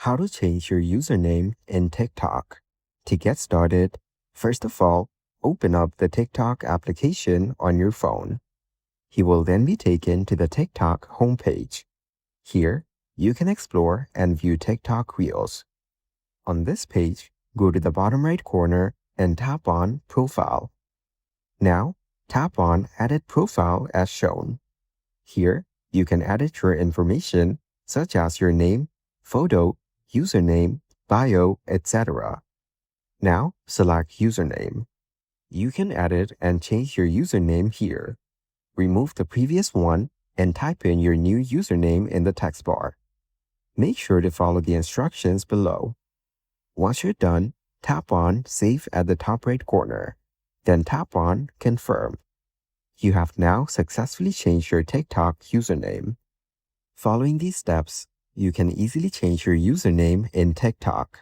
How to change your username in TikTok. To get started, first of all, open up the TikTok application on your phone. You will then be taken to the TikTok homepage. Here, you can explore and view TikTok Reels. On this page, go to the bottom right corner and tap on Profile. Now, tap on Edit Profile as shown. Here, you can edit your information such as your name, photo, username, bio, etc. Now, select Username. You can edit and change your username here. Remove the previous one and type in your new username in the text bar. Make sure to follow the instructions below. Once you're done, tap on Save at the top right corner. Then tap on Confirm. You have now successfully changed your TikTok username. Following these steps, you can easily change your username in TikTok.